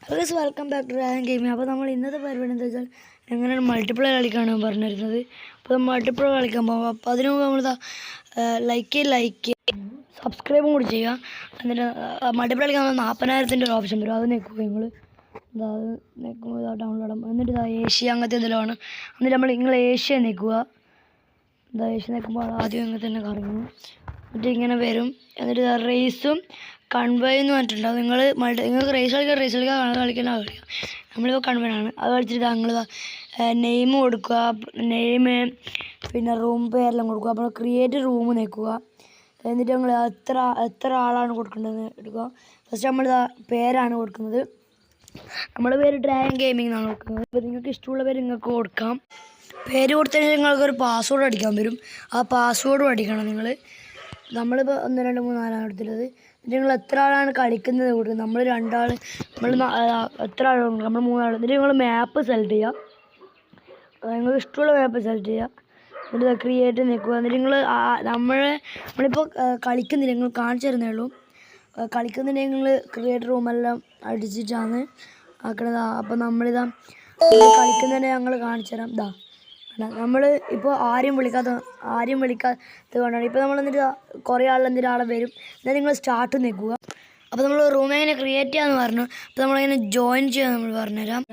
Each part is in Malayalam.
Hello welcome back to dragon gaming. അപ്പോൾ നമ്മൾ ഇന്നത്തെ പരിപാടി എന്താ വെച്ചാൽ എങ്ങനെയാണ് മൾട്ടിപ്ലയർ കളിക്കാനാണ് പറഞ്ഞിരുന്നത്. അപ്പോൾ മൾട്ടിപ്ലയർ കളിക്കാൻ പോകുമ്പോൾ അപ്പോൾ അതിനു മുമ്പ് നമ്മൾ ലൈക്ക് സബ്സ്ക്രൈബും കൂടി ചെയ്യുക. എന്നിട്ട് മൾട്ടിപ്ലയർ കളിക്കാൻ 40,000 ഒരു ഓപ്ഷൻ വരും. അത് നിൽക്കുക നിങ്ങൾ അത് നിൽക്കുമ്പോൾ ഡൗൺലോഡ് എന്നിട്ട് ഏഷ്യ അങ്ങനത്തെ എന്തെങ്കിലും ആണ്. എന്നിട്ട് നിങ്ങൾ ഏഷ്യ നിൽക്കുക. ഏഷ്യ നിൽക്കുമ്പോൾ ആദ്യം ഇങ്ങനെ തന്നെ കറങ്ങും. എന്നിട്ട് ഇങ്ങനെ വരും. എന്നിട്ട് റേസും കൺവേ എന്ന് പറഞ്ഞിട്ടുണ്ട്. അത് നിങ്ങൾക്ക് റേസ് കളിക്കാൻ കളിക്കാൻ നമ്മളിപ്പോൾ കൺവേനാണ്. അത് കളിച്ചിട്ട് നിങ്ങൾ നെയിം കൊടുക്കുക. നെയിം പിന്നെ റൂം പേരെല്ലാം കൊടുക്കുക. അപ്പോൾ ക്രിയേറ്റ് റൂം നിൽക്കുക. എന്നിട്ട് നമ്മൾ എത്ര ആളാണ് കൊടുക്കേണ്ടതെന്ന് എടുക്കുക. ഫസ്റ്റ് നമ്മൾ പേരാണ് കൊടുക്കുന്നത്. നമ്മുടെ പേര് ഡ്രാഗൺ ഗെയിമിംഗ് എന്നാണ് കൊടുക്കുന്നത്. അപ്പോൾ നിങ്ങൾക്ക് ഇഷ്ടമുള്ള പേര് നിങ്ങൾക്ക് കൊടുക്കാം. പേര് കൊടുത്തതിന് നിങ്ങൾക്കൊരു പാസ്വേഡ് അടിക്കാൻ വരും. ആ പാസ്വേഡും അടിക്കണം നിങ്ങൾ. നമ്മളിപ്പോൾ 1 2 3 4 എടുത്തിട്ടുള്ളത്. നിങ്ങൾ എത്ര ആളാണ് കളിക്കുന്നത് കൊടുക്കുക. നമ്മൾ 2 ആൾ എത്ര ആളുണ്ട് നമ്മൾ 3 ആൾ. എന്നിട്ട് നിങ്ങൾ മാപ്പ് സെലക്ട് ചെയ്യുക. നിങ്ങൾക്ക് ഇഷ്ടമുള്ള മാപ്പ് സെലക്ട് ചെയ്യുക. എന്നിട്ട് ക്രിയേറ്റ് നിൽക്കുക. എന്നിട്ട് നിങ്ങൾ നമ്മളിപ്പോൾ കളിക്കുന്നില്ല, നിങ്ങൾ കാണിച്ചു തരുന്നേ ഉള്ളൂ. കളിക്കുന്നുണ്ടെങ്കിൽ നിങ്ങൾ ക്രിയേറ്റ് റൂമെല്ലാം അടിച്ചിട്ടാണ് ആക്കണത്. അപ്പോൾ കളിക്കുന്നുണ്ടെങ്കിൽ ഞങ്ങൾ കാണിച്ചു തരാം. നമ്മൾ ഇപ്പോൾ ആരും വിളിക്കാത്തത് കൊണ്ടാണ്. ഇപ്പോൾ നമ്മൾ എന്നിട്ട് കുറേ ആളെ വരും. എന്നാൽ നിങ്ങൾ സ്റ്റാർട്ട് നിൽക്കുക. അപ്പോൾ നമ്മൾ റൂം എങ്ങനെ ക്രിയേറ്റ് ചെയ്യാമെന്ന് പറഞ്ഞു. അപ്പോൾ നമ്മളെങ്ങനെ ജോയിൻ ചെയ്യാൻ നമ്മൾ പറഞ്ഞുതരാം.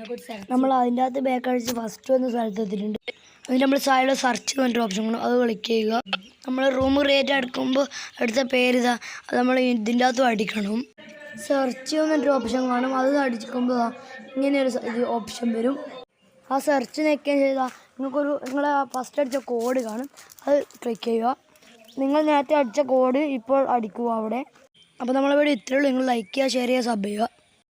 നമ്മൾ അതിൻ്റെ അകത്ത് ബാക്ക് അടിച്ച് ഫസ്റ്റ് വന്ന് സ്ഥലത്ത് എത്തിയിട്ടുണ്ട്. എന്നിട്ട് നമ്മൾ സൈഡിൽ സെർച്ച് എന്ന് പറഞ്ഞൊരു ഓപ്ഷൻ കാണും. അത് ക്ലിക്ക് ചെയ്യുക. നമ്മൾ റൂം ക്രിയേറ്റ് എടുക്കുമ്പോൾ എടുത്ത പേര് അത് നമ്മൾ ഇതിൻ്റെ അകത്തും അടിക്കണം. സെർച്ച് എന്നൊരു ഓപ്ഷൻ കാണും. അത് അടിക്കുമ്പോൾ ഇങ്ങനെയൊരു ഓപ്ഷൻ വരും. ആ സെർച്ച് നിൽക്കുകയും ചെയ്താൽ നിങ്ങളെ ഫസ്റ്റ് അടിച്ച കോഡ് കാണും. അത് ക്ലിക്ക് ചെയ്യുക. നിങ്ങൾ നേരത്തെ അടിച്ച കോഡ് ഇപ്പോൾ അടിക്കുക അവിടെ. അപ്പോൾ നമ്മളിവിടെ ഇത്രയേ ഉള്ളൂ. നിങ്ങൾ ലൈക്ക് ചെയ്യുക, ഷെയർ ചെയ്യുക, സബ് ചെയ്യുക.